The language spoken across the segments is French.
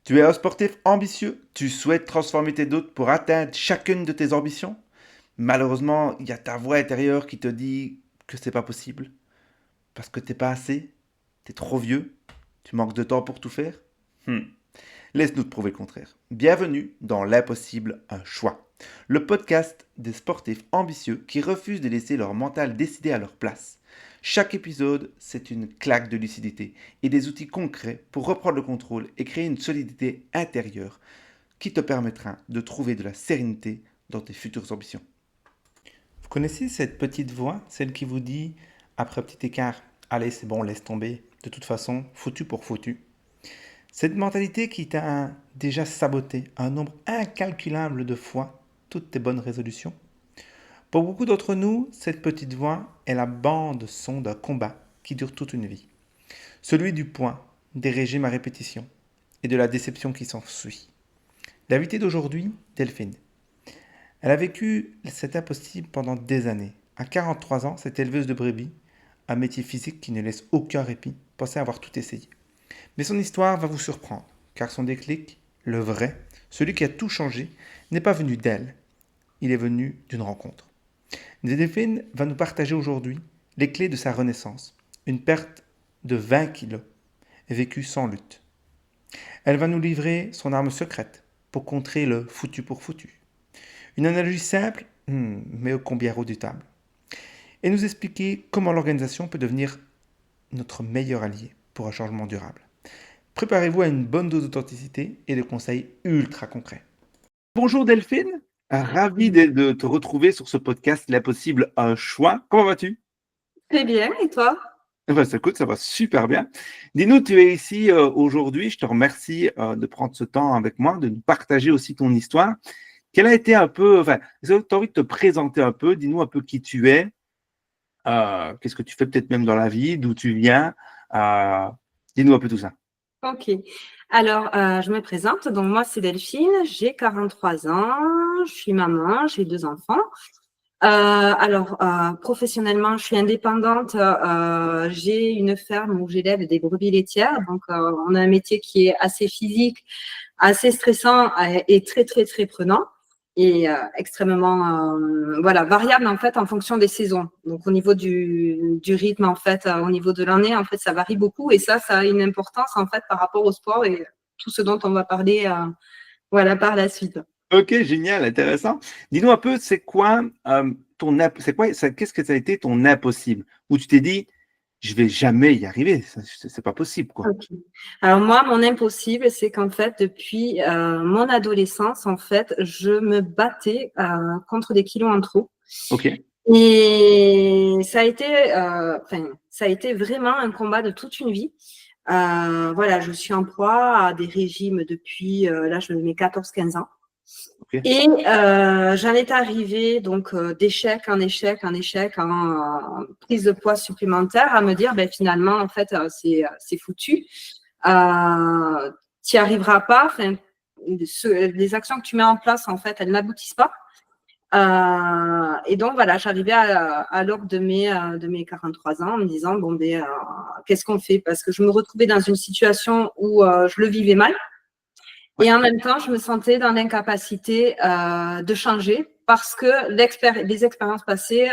Tu es un sportif ambitieux, tu souhaites transformer tes doutes pour atteindre chacune de tes ambitions. Malheureusement, il y a ta voix intérieure qui te dit que c'est pas possible, parce que t'es pas assez, t'es trop vieux, tu manques de temps pour tout faire. Hmm. Laisse-nous te prouver le contraire. Bienvenue dans L'Impossible, un choix. Le podcast des sportifs ambitieux qui refusent de laisser leur mental décider à leur place. Chaque épisode, c'est une claque de lucidité et des outils concrets pour reprendre le contrôle et créer une solidité intérieure qui te permettra de trouver de la sérénité dans tes futures ambitions. Vous connaissez cette petite voix, celle qui vous dit, après un petit écart, allez c'est bon, laisse tomber, de toute façon, foutu pour foutu. Cette mentalité qui t'a déjà saboté un nombre incalculable de fois toutes tes bonnes résolutions. Pour beaucoup d'entre nous, cette petite voix est la bande son d'un combat qui dure toute une vie. Celui du poids, des régimes à répétition et de la déception qui s'ensuit. L'invité d'aujourd'hui, Delphine. Elle a vécu cet impossible pendant des années. À 43 ans, cette éleveuse de brebis, un métier physique qui ne laisse aucun répit, pensait avoir tout essayé. Mais son histoire va vous surprendre, car son déclic, le vrai, celui qui a tout changé, n'est pas venu d'elle, il est venu d'une rencontre. Delphine va nous partager aujourd'hui les clés de sa renaissance, une perte de 20 kilos, vécue sans lutte. Elle va nous livrer son arme secrète pour contrer le foutu pour foutu. Une analogie simple, mais ô combien redoutable. Et nous expliquer comment l'organisation peut devenir notre meilleur allié pour un changement durable. Préparez-vous à une bonne dose d'authenticité et de conseils ultra concrets. Bonjour Delphine, ravi de te retrouver sur ce podcast L'Impossible, un choix. Comment vas-tu? Très bien, et toi? Écoute, ça va super bien. Dis-nous, tu es ici aujourd'hui. Je te remercie de prendre ce temps avec moi, de nous partager aussi ton histoire. Quelle a été un peu, est-ce que tu as envie de te présenter un peu? Dis-nous un peu qui tu es, qu'est-ce que tu fais peut-être même dans la vie, d'où tu viens. Euh, Dis-nous un peu tout ça. Ok. Alors, je me présente. Donc, moi, c'est Delphine. J'ai 43 ans. Je suis maman. J'ai 2 enfants. Professionnellement, je suis indépendante. J'ai une ferme où j'élève des brebis laitières. Donc, on a un métier qui est assez physique, assez stressant et très, très, très prenant. Et extrêmement variable en fait en fonction des saisons. Donc au niveau du rythme en fait, au niveau de l'année en fait, ça varie beaucoup et ça a une importance en fait par rapport au sport et tout ce dont on va parler par la suite. Ok, génial, intéressant. Dis-nous un peu, c'est quoi qu'est-ce que ça a été ton impossible? Où tu t'es dit, je vais jamais y arriver, c'est pas possible, quoi. Ok. Alors moi, mon impossible, c'est qu'en fait, depuis mon adolescence, en fait, je me battais contre des kilos en trop. Ok, Et ça a été vraiment un combat de toute une vie. Je suis en proie à des régimes depuis l'âge de mes 14-15 ans. ok, Et j'en étais arrivée donc d'échec en échec en échec en prise de poids supplémentaire à me dire finalement en fait c'est foutu. Tu n'y arriveras pas. Les actions que tu mets en place en fait elles n'aboutissent pas. Et donc voilà, j'arrivais à l'aube de mes 43 ans en me disant qu'est-ce qu'on fait? Parce que je me retrouvais dans une situation où je le vivais mal. ouais. Et en même temps, je me sentais dans l'incapacité de changer parce que les expériences passées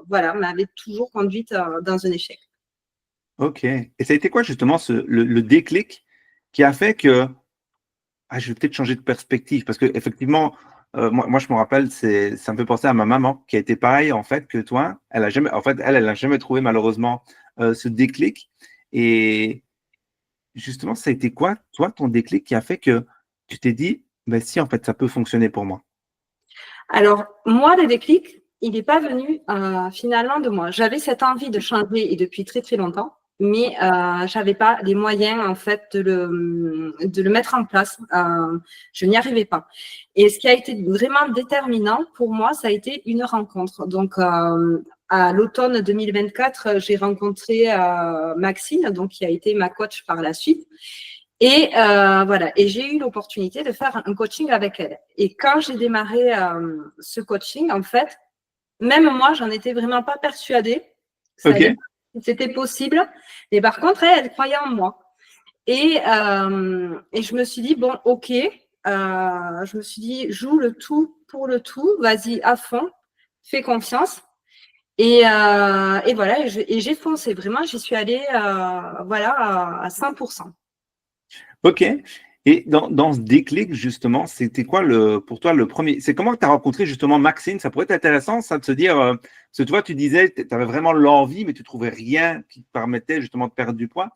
m'avaient toujours conduite dans un échec. Ok. Et ça a été quoi justement le déclic qui a fait que je vais peut-être changer de perspective? Parce que effectivement, moi je me rappelle, ça me fait penser à ma maman qui a été pareille en fait que toi. Elle a jamais, en fait, elle a jamais trouvé malheureusement ce déclic. Et justement, ça a été quoi, toi, ton déclic qui a fait que tu t'es dit, ben si, en fait, ça peut fonctionner pour moi. Alors, moi, le déclic, il n'est pas venu finalement de moi. J'avais cette envie de changer et depuis très, très longtemps, mais je n'avais pas les moyens, en fait, de le mettre en place. Je n'y arrivais pas. Et ce qui a été vraiment déterminant pour moi, ça a été une rencontre. Donc, à l'automne 2024, j'ai rencontré Maxine, donc qui a été ma coach par la suite. Et et j'ai eu l'opportunité de faire un coaching avec elle. Et quand j'ai démarré ce coaching, en fait, même moi, j'en étais vraiment pas persuadée. Ok. C'était possible. Mais par contre, elle croyait en moi. Et je me suis dit, bon, ok, je me suis dit, joue le tout pour le tout, vas-y à fond, fais confiance. Et voilà, et j'ai foncé, vraiment, j'y suis allée voilà, à 100%. Ok. Et dans ce déclic, justement, c'était quoi pour toi le premier? C'est comment tu as rencontré justement Maxine? Ça pourrait être intéressant, ça, de se dire, parce que toi, tu disais, tu avais vraiment l'envie, mais tu trouvais rien qui te permettait justement de perdre du poids.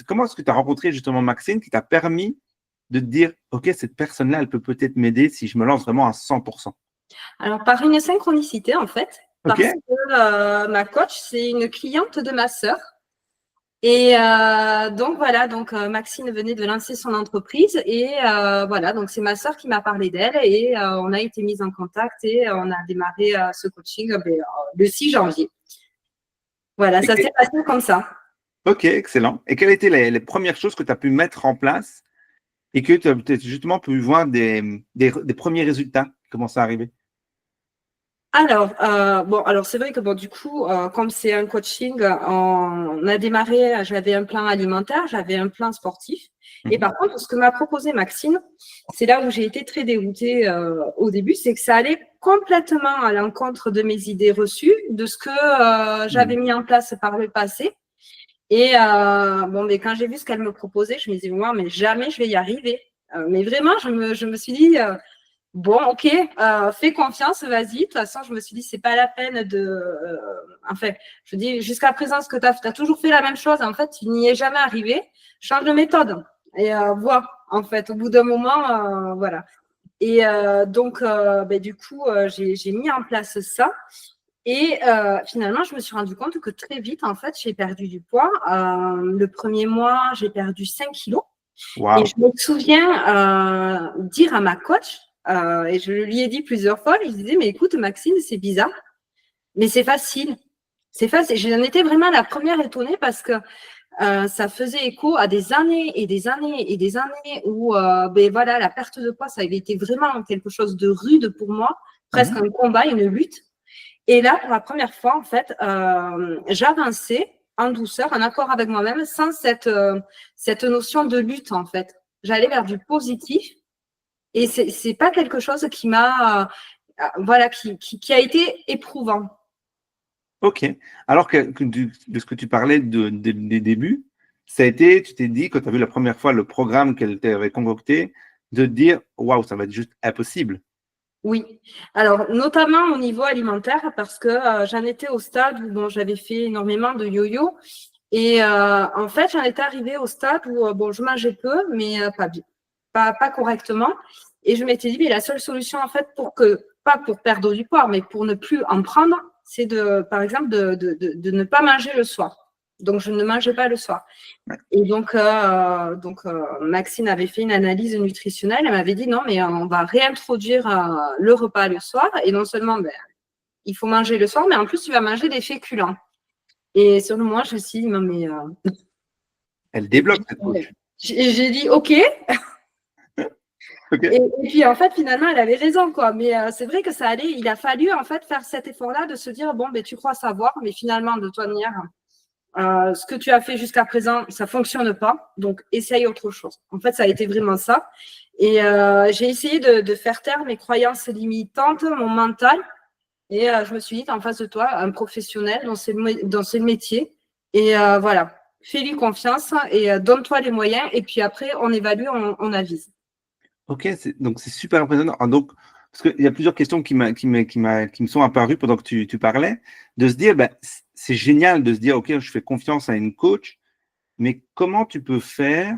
Comment est-ce que tu as rencontré justement Maxine qui t'a permis de te dire, OK, cette personne-là, elle peut peut-être m'aider si je me lance vraiment à 100%? Alors, par une synchronicité, en fait, OK. parce que ma coach, c'est une cliente de ma sœur. Et donc voilà, donc Maxine venait de lancer son entreprise et voilà, donc c'est ma sœur qui m'a parlé d'elle et on a été mis en contact et on a démarré ce coaching le 6 janvier. Voilà, ça s'est passé comme ça. OK, excellent. Et quelles étaient les premières choses que tu as pu mettre en place et que tu as justement pu voir des premiers résultats qui commencent à arriver? Alors, alors c'est vrai que bon, du coup, comme c'est un coaching, on a démarré, j'avais un plan alimentaire, j'avais un plan sportif. Et par contre, ce que m'a proposé Maxine, c'est là où j'ai été très dégoûtée au début, c'est que ça allait complètement à l'encontre de mes idées reçues, de ce que j'avais mis en place par le passé. Et bon, mais quand j'ai vu ce qu'elle me proposait, je me disais, moi, mais jamais je vais y arriver. Mais vraiment, je me suis dit, bon, ok, fais confiance, vas-y. De toute façon, je me suis dit, c'est pas la peine de. Enfin, je dis, jusqu'à présent, ce que tu as toujours fait la même chose. En fait, tu n'y es jamais arrivé. Change de méthode et vois. En fait, au bout d'un moment, voilà. Et donc, du coup, j'ai mis en place ça. Et finalement, je me suis rendu compte que très vite, en fait, j'ai perdu du poids. Le premier mois, j'ai perdu 5 kilos. Et Wow. je me souviens dire à ma coach, et je lui ai dit plusieurs fois, je lui disais, mais écoute, Maxine, c'est bizarre, mais c'est facile. C'est facile. J'en étais vraiment la première étonnée parce que ça faisait écho à des années et des années et des années où voilà, la perte de poids, ça avait été vraiment quelque chose de rude pour moi, presque un combat, une lutte. Et là, pour la première fois, en fait, j'avançais en douceur, en accord avec moi-même, sans cette notion de lutte, en fait. J'allais vers du positif. Et c'est pas quelque chose qui m'a, voilà, qui a été éprouvant. OK. Alors de ce que tu parlais des débuts, ça a été, tu t'es dit, quand tu as vu la première fois le programme qu'elle t'avait concocté, de te dire, waouh, ça va être juste impossible. Oui. Alors, notamment au niveau alimentaire, parce que j'en étais au stade où bon, j'avais fait énormément de yo-yo. Et en fait, j'en étais arrivée au stade où bon, je mangeais peu, mais pas correctement. Et je m'étais dit, mais la seule solution, en fait, pas pour perdre du poids, mais pour ne plus en prendre, c'est par exemple, de ne pas manger le soir. Donc, je ne mangeais pas le soir. Et donc, Maxine avait fait une analyse nutritionnelle. Elle m'avait dit, non, mais on va réintroduire le repas le soir. Et non seulement, il faut manger le soir, mais en plus, tu vas manger des féculents. Et sur le moment, je me suis dit, non, mais Elle débloque cette coach. j'ai dit OK. OK. Et puis en fait, finalement, elle avait raison, quoi. Mais c'est vrai que ça allait. Il a fallu en fait faire cet effort-là de se dire bon, tu crois savoir, mais finalement, de toute manière, ce que tu as fait jusqu'à présent, ça fonctionne pas. Donc essaye autre chose. En fait, ça a été vraiment ça. Et j'ai essayé de faire taire mes croyances limitantes, mon mental. Et je me suis dit, en face de toi, un professionnel dans ce métier. Et voilà, fais-lui confiance et donne-toi les moyens. Et puis après, on évalue, on avise. OK, donc c'est super impressionnant. Ah, donc, parce qu'il y a plusieurs questions qui me sont apparues pendant que tu parlais, de se dire, ben, c'est génial de se dire, OK, je fais confiance à une coach, mais comment tu peux faire?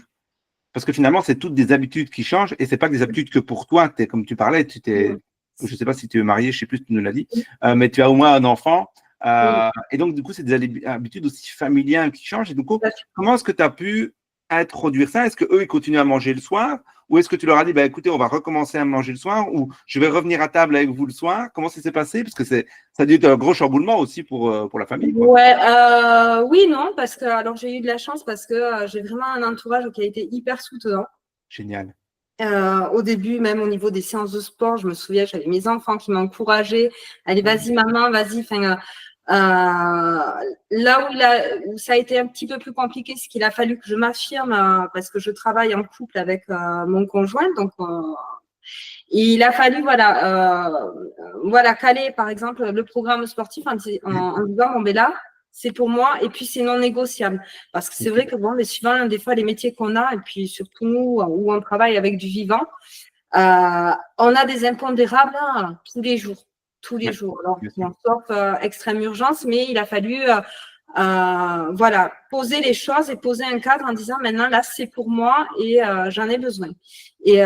Parce que finalement, c'est toutes des habitudes qui changent et c'est pas que des habitudes que pour toi. Comme tu parlais, je sais pas si tu es marié, je sais plus si tu nous l'as dit, mais tu as au moins un enfant. Oui. Et donc, du coup, c'est des habitudes aussi familiales qui changent. Et du coup, comment est-ce que tu as pu introduire ça? Est-ce qu'eux, ils continuent à manger le soir? Ou est-ce que tu leur as dit, bah, écoutez, on va recommencer à manger le soir? Ou je vais revenir à table avec vous le soir? Comment ça s'est passé? Parce que ça a dû être un gros chamboulement aussi pour la famille, quoi. Ouais, oui, non, parce que alors j'ai eu de la chance parce que j'ai vraiment un entourage qui a été hyper soutenant. Génial. Au début, même au niveau des séances de sport, je me souviens, j'avais mes enfants qui m'encourageaient. Allez, vas-y, maman, vas-y. Enfin, Là où ça a été un petit peu plus compliqué, c'est qu'il a fallu que je m'affirme parce que je travaille en couple avec mon conjoint. Donc, il a fallu voilà, caler, par exemple, le programme sportif en disant, bon, ben là, c'est pour moi et puis c'est non négociable. Parce que c'est vrai que, bon, mais suivant des fois les métiers qu'on a et puis surtout nous, où on travaille avec du vivant, on a des impondérables tous les jours. Tous les jours. Alors, bon, sauf extrême urgence, mais il a fallu voilà, poser les choses et poser un cadre en disant maintenant, là, c'est pour moi et j'en ai besoin. Et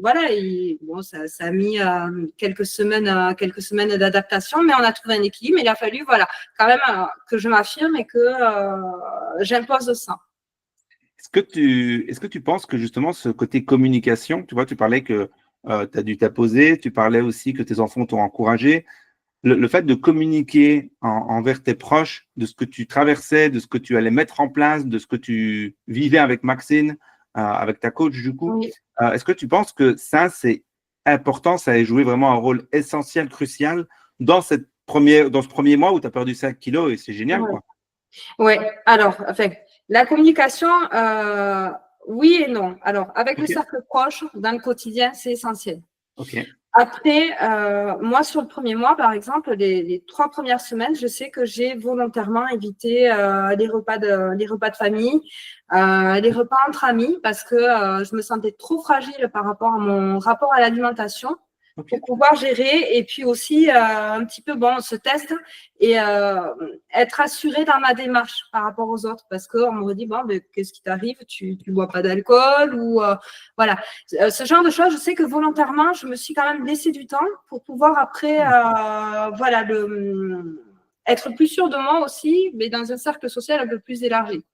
voilà, bon, ça a mis quelques semaines d'adaptation, mais on a trouvé un équilibre. Il a fallu, voilà, quand même que je m'affirme et que j'impose ça. Est-ce que tu penses que justement ce côté communication, tu vois, tu parlais que tu as dû t'apposer, tu parlais aussi que tes enfants t'ont encouragé, le fait de communiquer envers tes proches de ce que tu traversais, de ce que tu allais mettre en place, de ce que tu vivais avec Maxine, avec ta coach du coup, Oui. est-ce que tu penses que ça, c'est important, ça a joué vraiment un rôle essentiel, crucial dans ce premier mois où tu as perdu 5 kilos et c'est génial, quoi. Oui, alors, enfin, la communication, oui et non. Alors, avec le cercle proche, dans le quotidien, c'est essentiel. Ok. Après, moi, sur le premier mois, par exemple, les 3 premières semaines, je sais que j'ai volontairement évité les repas de famille, les repas entre amis, parce que je me sentais trop fragile par rapport à mon rapport à l'alimentation pour pouvoir gérer. Et puis aussi, un petit peu, bon, on se teste et être assurée dans ma démarche par rapport aux autres, parce qu'on me dit, bon, mais qu'est-ce qui t'arrive? Tu ne bois pas d'alcool ou voilà. Ce genre de choses, je sais que volontairement, je me suis quand même laissé du temps pour pouvoir après, voilà, être plus sûre de moi aussi, mais dans un cercle social un peu plus élargi.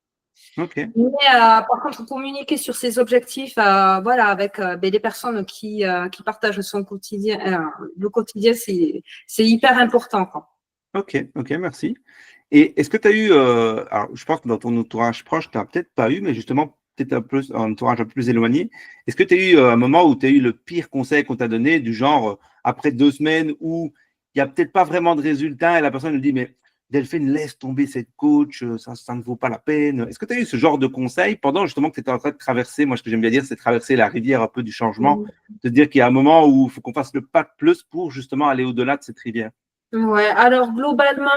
Ok. Mais par contre, communiquer sur ses objectifs, voilà, avec des personnes qui partagent son quotidien, le quotidien, c'est hyper important, quoi. Ok, merci. Et est-ce que tu as eu, alors je pense que dans ton entourage proche, tu n'as peut-être pas eu, mais justement, peut-être un entourage un peu plus éloigné, est-ce que tu as eu un moment où tu as eu le pire conseil qu'on t'a donné, du genre, après 2 semaines, où il n'y a peut-être pas vraiment de résultat et la personne nous dit, mais Delphine, laisse tomber cette coach, ça ne vaut pas la peine. Est-ce que tu as eu ce genre de conseil pendant justement que tu étais en train de traverser, moi ce que j'aime bien dire, c'est traverser la rivière un peu du changement, de dire qu'il y a un moment où il faut qu'on fasse le pas de plus pour justement aller au-delà de cette rivière? Ouais, alors globalement,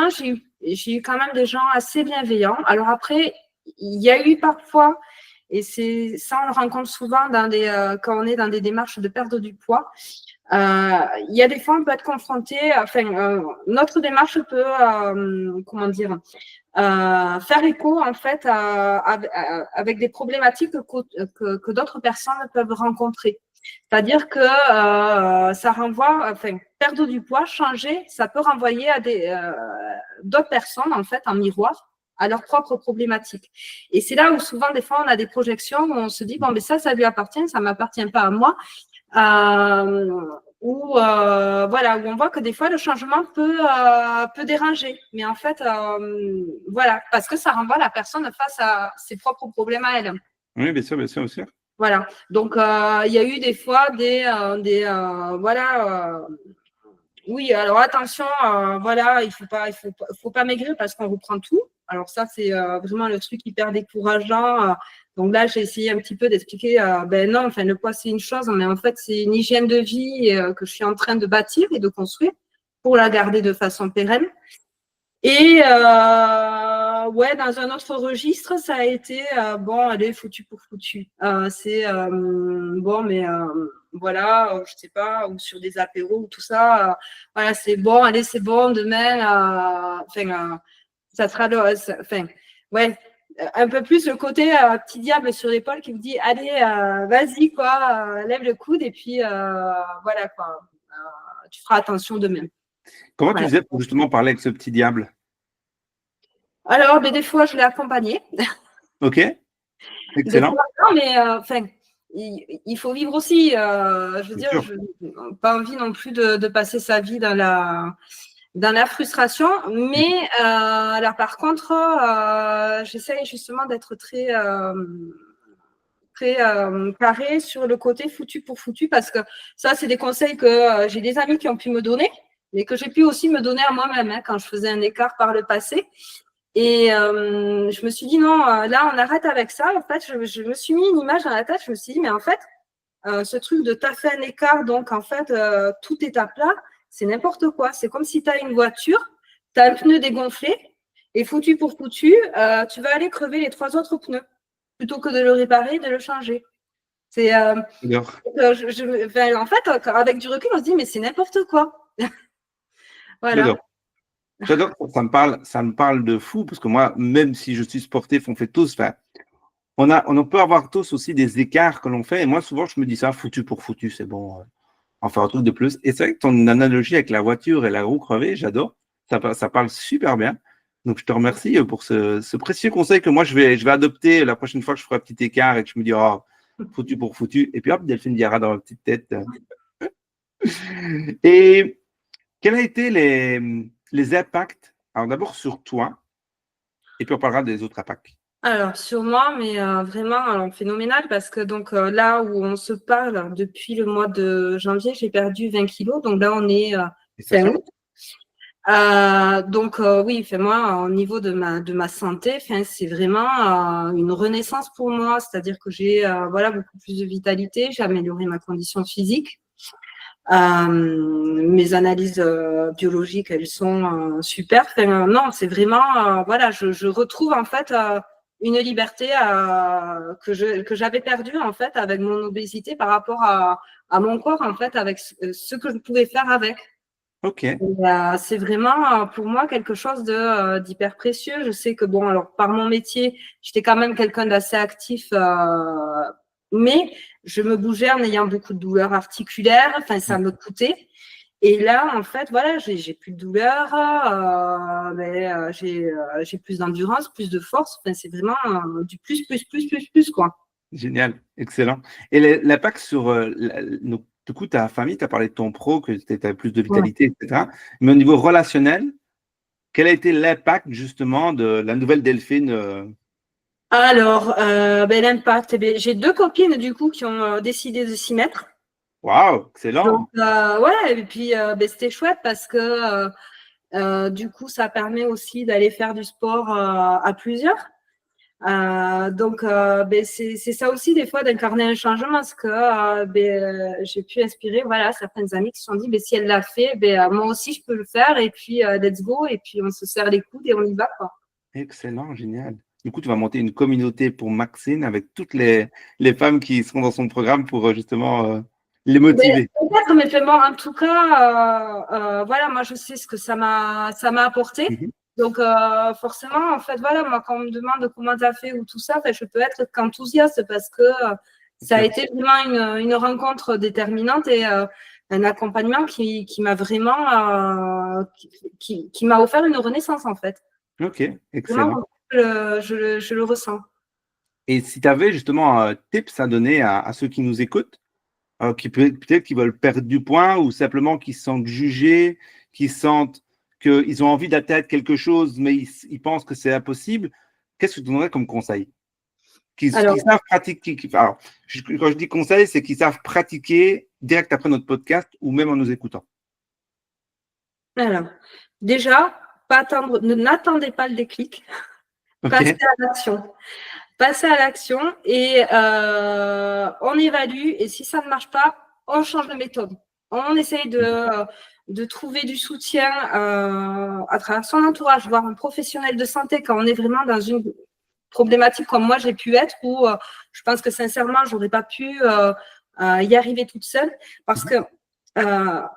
j'ai eu quand même des gens assez bienveillants. Alors après, il y a eu parfois, et c'est ça on le rencontre souvent quand on est dans des démarches de perte du poids, il y a des fois on peut être confronté, enfin notre démarche peut, comment dire, faire écho en fait avec des problématiques que d'autres personnes peuvent rencontrer. C'est-à-dire que ça renvoie, enfin, perdre du poids, changer, ça peut renvoyer à d'autres personnes, en fait, en miroir, à leurs propres problématiques. Et c'est là où souvent, des fois, on a des projections où on se dit, bon, mais ça lui appartient, ça ne m'appartient pas à moi. Voilà, où on voit que des fois, le changement peut déranger. Mais en fait, voilà, parce que ça renvoie la personne face à ses propres problèmes à elle. Oui, bien sûr, bien sûr, bien sûr. Voilà. Donc, il y a eu des fois voilà. Oui, alors attention, voilà, il faut pas maigrir parce qu'on reprend tout. Alors ça, c'est vraiment le truc hyper décourageant. Donc là, j'ai essayé un petit peu d'expliquer, ben non, enfin, le poids, c'est une chose, mais en fait, c'est une hygiène de vie que je suis en train de bâtir et de construire pour la garder de façon pérenne. Et ouais, dans un autre registre, ça a été bon, allez, foutu pour foutu. C'est bon, mais voilà, je sais pas, ou sur des apéros ou tout ça. Voilà, c'est bon, allez, c'est bon, demain, enfin, ça sera enfin, ouais, un peu plus le côté petit diable sur l'épaule qui me dit, allez, vas-y, quoi, lève le coude et puis voilà, quoi, tu feras attention demain. Comment tu Voilà. faisais pour justement parler avec ce petit diable? Alors, mais des fois, je l'ai accompagné. Ok, Des excellent. fois, non, mais enfin, il faut vivre aussi. Je veux Bien dire, sûr. je n'ai pas envie non plus de passer sa vie dans la frustration. Mais alors, par contre, j'essaye justement d'être très carré sur le côté foutu pour foutu parce que ça, c'est des conseils que j'ai des amis qui ont pu me donner. mais que j'ai pu aussi me donner à moi-même quand je faisais un écart par le passé. Et je me suis dit, non, là, on arrête avec ça. En fait, je me suis mis une image dans la tête. Je me suis dit, mais en fait, ce truc de t'as fait un écart, donc en fait, tout est à plat, c'est n'importe quoi. C'est comme si tu as une voiture, tu as un pneu dégonflé, et foutu pour foutu, tu vas aller crever les 3 autres pneus, plutôt que de le réparer, de le changer. C'est, en fait, avec du recul, on se dit, mais c'est n'importe quoi. Voilà. J'adore, ça me parle de fou, parce que moi, même si je suis sportif, on fait tous, on peut avoir tous aussi des écarts que l'on fait, et moi, souvent, je me dis ça, foutu pour foutu, c'est bon, on fait un truc de plus. Et c'est vrai que ton analogie avec la voiture et la roue crevée, j'adore, ça parle super bien. Donc, je te remercie pour ce précieux conseil que moi, je vais adopter la prochaine fois que je ferai un petit écart et que je me dis, oh, foutu pour foutu, et puis hop, Delphine dira dans ma petite tête. Et quels ont été les impacts? Alors d'abord sur toi, et puis on parlera des autres impacts. Alors, sur moi, mais vraiment alors, phénoménal parce que donc là où on se parle, depuis le mois de janvier, j'ai perdu 20 kilos. Donc là, on est fin août. Donc oui, moi, au niveau de ma santé, c'est vraiment une renaissance pour moi. C'est-à-dire que j'ai voilà, beaucoup plus de vitalité, j'ai amélioré ma condition physique. Mes analyses biologiques, elles sont super. Non, c'est vraiment, voilà, je retrouve en fait une liberté que j'avais perdue en fait avec mon obésité par rapport à mon corps en fait, avec ce que je pouvais faire avec. Ok. C'est vraiment pour moi quelque chose d'hyper précieux. Je sais que bon, alors par mon métier, j'étais quand même quelqu'un d'assez actif, mais je me bougeais en ayant beaucoup de douleurs articulaires. Enfin, ça me coûtait. Et là, en fait, voilà, j'ai plus de douleurs, j'ai plus d'endurance, plus de force. Enfin, c'est vraiment du plus, quoi. Génial, excellent. Et l'impact sur, du coup, ta famille, tu as parlé de ton pro, que tu as plus de Ouais. vitalité, etc. Mais au niveau relationnel, quel a été l'impact justement de la nouvelle Delphine? Alors, l'impact, j'ai 2 copines du coup qui ont décidé de s'y mettre. Waouh, Donc, excellent. ouais, et puis c'était chouette parce que du coup, ça permet aussi d'aller faire du sport à plusieurs. Donc, c'est ça aussi des fois d'incarner un changement, parce que j'ai pu inspirer voilà, certaines amies qui se sont dit, si elle l'a fait, moi aussi je peux le faire, et puis let's go, et puis on se serre les coudes et on y va, quoi. Excellent, génial. Du coup, tu vas monter une communauté pour Maxine avec toutes les femmes qui seront dans son programme pour justement les motiver. Peut-être, mais bon, en tout cas, voilà, moi je sais ce que ça m'a apporté. Mhm. Donc forcément, en fait, voilà, moi quand on me demande comment tu as fait ou tout ça, je peux être qu'enthousiaste parce que ça a Sûr. été vraiment une rencontre déterminante et un accompagnement qui m'a vraiment qui m'a offert une renaissance en fait. Ok, excellent. Vraiment, je le ressens. Et si tu avais justement un tips à donner à ceux qui nous écoutent, qui peut-être qui veulent perdre du poids ou simplement qui se sentent jugés, qui sentent qu'ils ont envie d'atteindre quelque chose, mais ils pensent que c'est impossible, qu'est-ce que tu donnerais comme conseil? Qui Alors, savent pratiquer. Alors, quand je dis conseil, c'est qu'ils savent pratiquer direct après notre podcast ou même en nous écoutant. alors, déjà, n'attendez pas le déclic, passez Ok. à l'action. Passer à l'action et on évalue. Et si ça ne marche pas, on change de méthode. On essaye de trouver du soutien à travers son entourage, voire un professionnel de santé quand on est vraiment dans une problématique comme moi j'ai pu être, où je pense que sincèrement, je n'aurais pas pu y arriver toute seule. Parce que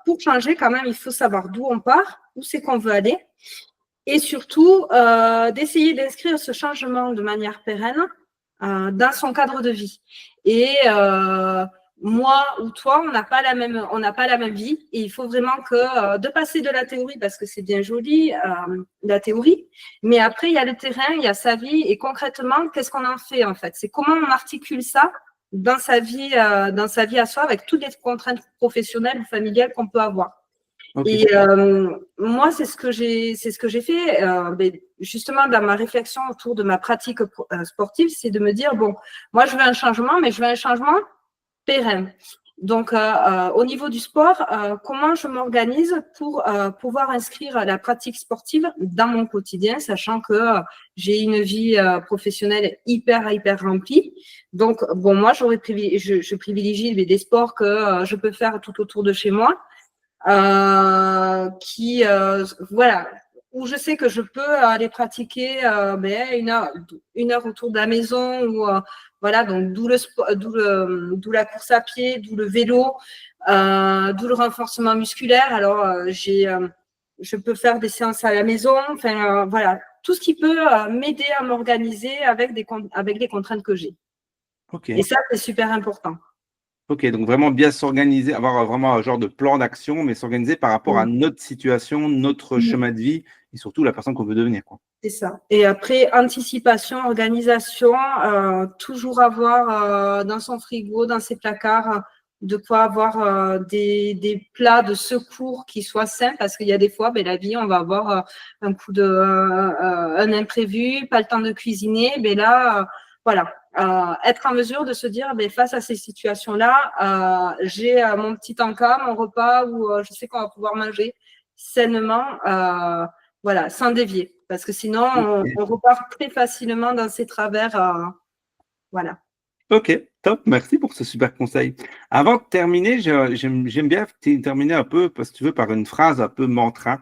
pour changer, quand même, il faut savoir d'où on part, où c'est qu'on veut aller. Et surtout, d'essayer d'inscrire ce changement de manière pérenne dans son cadre de vie. Et moi ou toi, on n'a pas la même vie. Et il faut vraiment que de passer de la théorie, parce que c'est bien joli, la théorie, mais après, il y a le terrain, il y a sa vie. Et concrètement, qu'est-ce qu'on en fait en fait? C'est comment on articule ça dans sa vie à soi, avec toutes les contraintes professionnelles ou familiales qu'on peut avoir. Ok. Et moi, c'est ce que j'ai fait, justement dans ma réflexion autour de ma pratique sportive, c'est de me dire, bon, moi je veux un changement, mais je veux un changement pérenne. Donc, au niveau du sport, comment je m'organise pour pouvoir inscrire la pratique sportive dans mon quotidien, sachant que j'ai une vie professionnelle hyper remplie. Donc, bon, moi, je privilégie des sports que je peux faire tout autour de chez moi, voilà, où je sais que je peux aller pratiquer une heure autour de la maison, ou voilà, donc d'où la course à pied, d'où le vélo, d'où le renforcement musculaire. Alors, je peux faire des séances à la maison, enfin, voilà, tout ce qui peut m'aider à m'organiser avec les contraintes que j'ai. Ok. Et ça, c'est super important. Ok, donc vraiment bien s'organiser, avoir vraiment un genre de plan d'action, mais s'organiser par rapport à Oui. notre situation, notre chemin de vie et surtout la personne qu'on veut devenir, quoi. C'est ça. Et après, anticipation, organisation, toujours avoir dans son frigo, dans ses placards, de quoi avoir des plats de secours qui soient sains, parce qu'il y a des fois, la vie, on va avoir un imprévu, pas le temps de cuisiner. Mais là, voilà, être en mesure de se dire, face à ces situations-là, j'ai mon petit encas, mon repas, où je sais qu'on va pouvoir manger sainement. Voilà, sans dévier. Parce que sinon, on repart très facilement dans ces travers. Voilà. Ok, top, merci pour ce super conseil. Avant de terminer, j'aime bien terminer un peu, parce que tu veux, par une phrase un peu mantra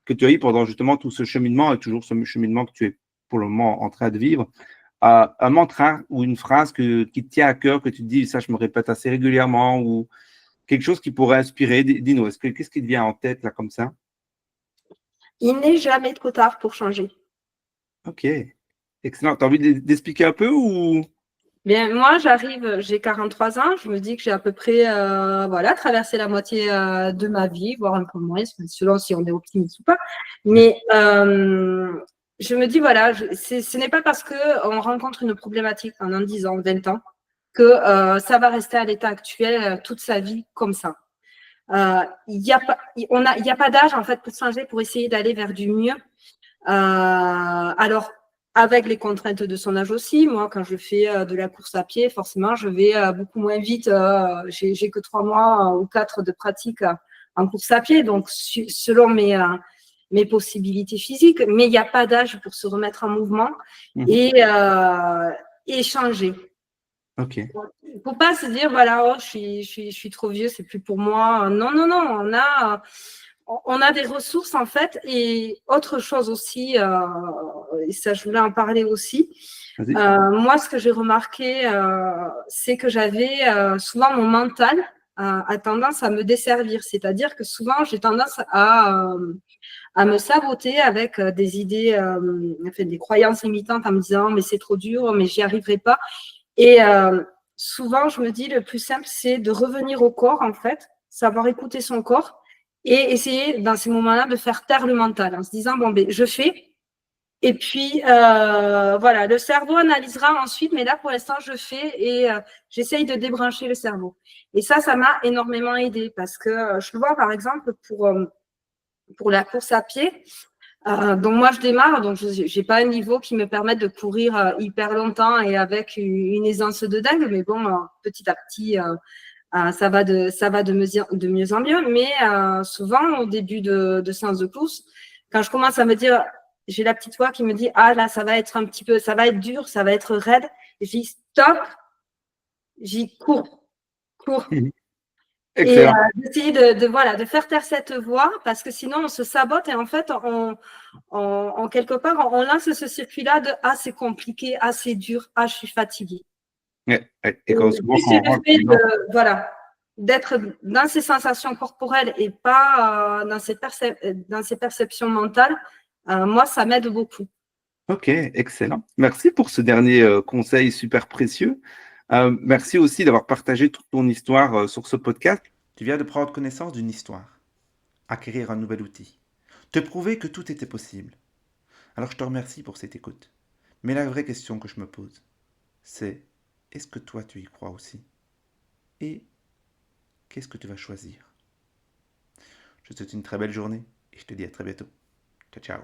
que tu as eu pendant justement tout ce cheminement et toujours ce cheminement que tu es pour le moment en train de vivre. Un mantra ou une phrase qui te tient à cœur, que tu te dis, ça, je me répète assez régulièrement, ou quelque chose qui pourrait inspirer. Dis-nous, qu'est-ce qui te vient en tête là comme ça? Il n'est jamais trop tard pour changer. Ok, excellent. Tu as envie d'expliquer un peu ou? Bien, moi, j'ai 43 ans, je me dis que j'ai à peu près voilà, traversé la moitié de ma vie, voire un peu moins, selon si on est optimiste ou pas. Mais je me dis, voilà, ce n'est pas parce qu'on rencontre une problématique pendant 10 ans, 20 ans, que ça va rester à l'état actuel toute sa vie comme ça. Il n'y a pas, il y a pas d'âge en fait pour changer, pour essayer d'aller vers du mieux. Alors, avec les contraintes de son âge aussi, moi, quand je fais de la course à pied, forcément, je vais beaucoup moins vite. J'ai que 3 mois ou 4 de pratique en course à pied, donc selon mes possibilités physiques. Mais il n'y a pas d'âge pour se remettre en mouvement Mhm. et changer. Ok, Il ne faut pas se dire, voilà, oh, je suis trop vieux, c'est plus pour moi. Non, non, non, on a des ressources en fait. Et autre chose aussi, et ça je voulais en parler aussi, vas-y. moi ce que j'ai remarqué, c'est que j'avais souvent mon mental a tendance à me desservir. C'est-à-dire que souvent j'ai tendance à me saboter avec des idées, enfin, des croyances limitantes en me disant mais c'est trop dur, mais j'y arriverai pas. Et souvent, je me dis, le plus simple, c'est de revenir au corps, en fait, savoir écouter son corps et essayer, dans ces moments-là, de faire taire le mental en se disant, bon, ben, je fais. Et puis, voilà, le cerveau analysera ensuite, mais là, pour l'instant, je fais et j'essaye de débrancher le cerveau. Et ça m'a énormément aidé parce que je le vois, par exemple, pour la course à pied. Donc moi je démarre, donc je n'ai pas un niveau qui me permette de courir hyper longtemps et avec une aisance de dingue, mais bon, petit à petit, ça va de mieux en mieux. Mais souvent, au début de séance de course, quand je commence à me dire, j'ai la petite voix qui me dit, ah là, ça va être un petit peu, ça va être dur, ça va être raide, et je dis, stop, j'y cours, cours. Mhm. Et Excellent. d'essayer voilà, de faire taire cette voix, parce que sinon on se sabote et en fait, en quelque part, on lance ce circuit-là de ah, c'est compliqué, ah, c'est dur, ah, je suis fatiguée. Ouais, ouais. Et Et quand souvent, juste quand on le rentre fait dedans. voilà, d'être dans ces sensations corporelles et pas dans ces perceptions mentales, moi, ça m'aide beaucoup. Ok, excellent. Merci pour ce dernier conseil super précieux. Merci aussi d'avoir partagé toute ton histoire sur ce podcast. Tu viens de prendre connaissance d'une histoire, acquérir un nouvel outil, te prouver que tout était possible. Alors je te remercie pour cette écoute. Mais la vraie question que je me pose, c'est est-ce que toi tu y crois aussi? Et qu'est-ce que tu vas choisir? Je te souhaite une très belle journée et je te dis à très bientôt. Ciao, ciao.